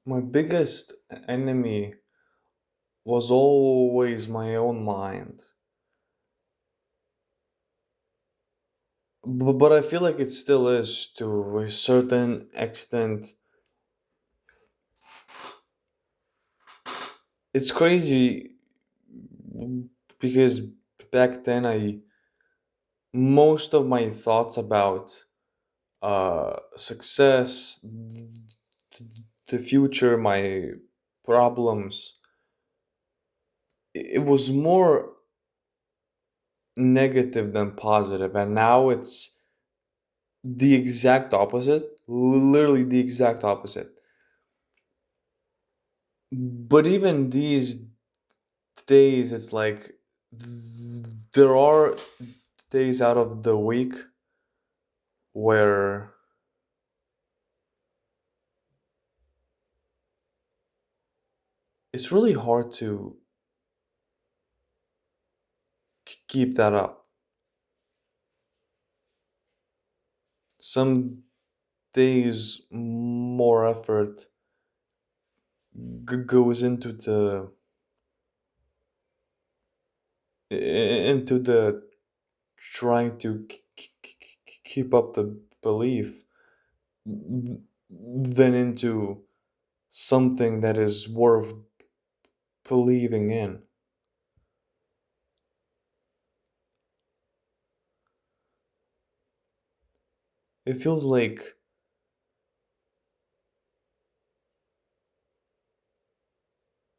My biggest enemy was always my own mind. But I feel like it still is to a certain extent. It's crazy because back then I most of my thoughts about success, the future, my problems, it was more negative than positive, and now it's the exact opposite, literally the exact opposite. But even these days, it's like there are days out of the week where it's really hard to keep that up. Some days more effort goes into the trying to keep up the belief than into something that is worth believing in. It feels like,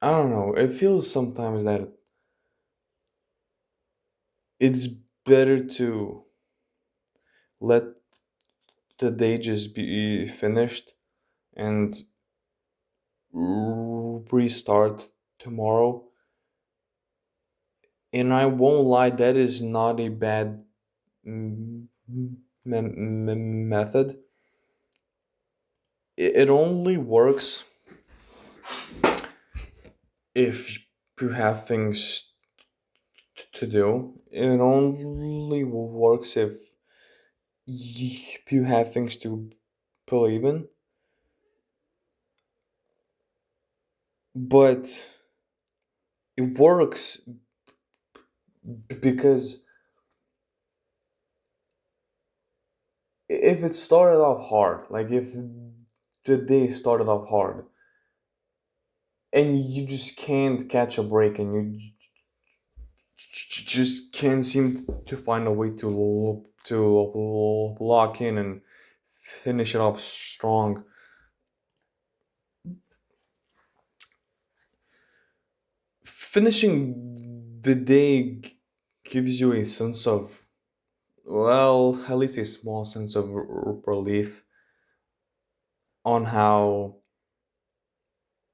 I don't know, it feels sometimes that it's better to let the day just be finished and restart tomorrow. And I won't lie, that is not a bad method. It only works if you have things to do. It only works if you have things to believe in. But it works because if it started off hard, like if the day started off hard, and you just can't catch a break, and you just can't seem to find a way to lock in and finish it off strong. Finishing the day gives you a sense of, well, at least a small sense of relief on how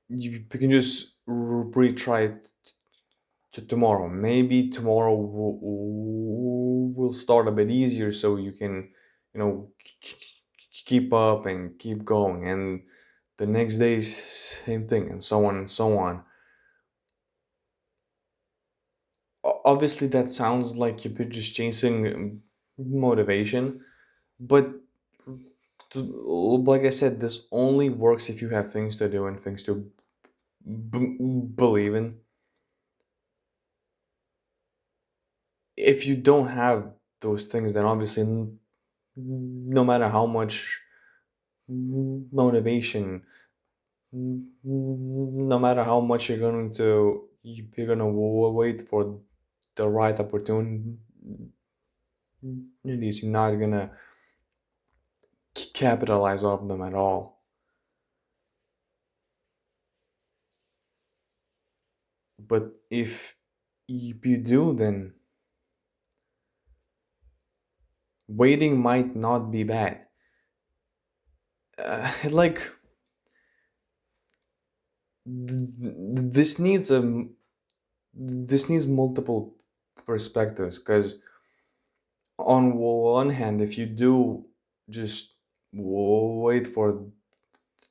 you can just retry it to tomorrow. Maybe tomorrow will start a bit easier so you can, keep up and keep going. And the next day, same thing, and so on and so on. Obviously, that sounds like you're just chasing motivation, but like I said, this only works if you have things to do and things to believe in. If you don't have those things, then obviously, no matter how much motivation, no matter how much you're gonna wait for the right opportunities, you're not gonna capitalize off them at all. But if you do, then waiting might not be bad. Like this needs this needs multiple perspectives, because on one hand, if you do just wait for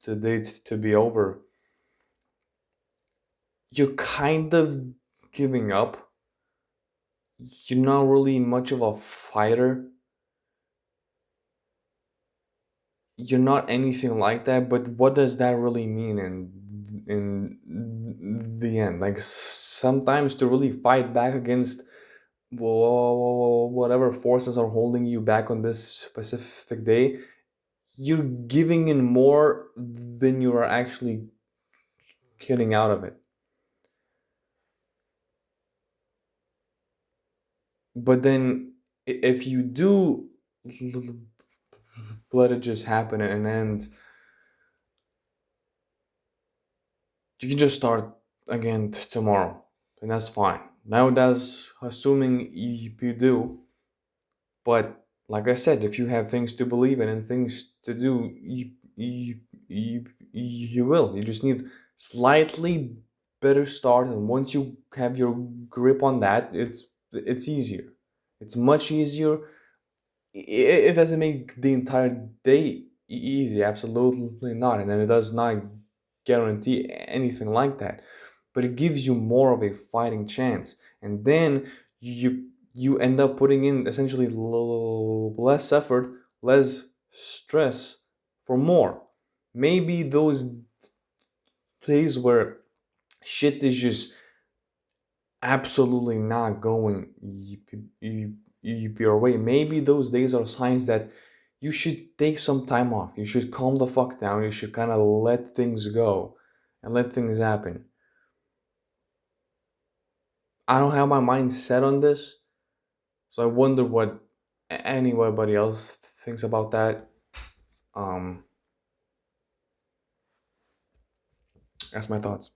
the date to be over, you're kind of giving up. You're not really much of a fighter. you're not anything like that, but what does that really mean in the end? Like sometimes to really fight back against whatever forces are holding you back on this specific day, you're giving in more than you are actually getting out of it. But then if you do let it just happen and end, you can just start again tomorrow, and that's fine. Now that's assuming you do, but like I said, if you have things to believe in and things to do, you will. You just need slightly better start, and once you have your grip on that, it's easier. It's much easier. It doesn't make the entire day easy, absolutely not, and then it does not guarantee anything like that, but it gives you more of a fighting chance, and then you end up putting in essentially less effort, less stress for more. Maybe those days where shit is just absolutely not going your way. Maybe those days are signs that you should take some time off. You should calm the fuck down. You should kind of let things go and let things happen. I don't have my mind set on this, so I wonder what anybody else thinks about that. Um, that's my thoughts.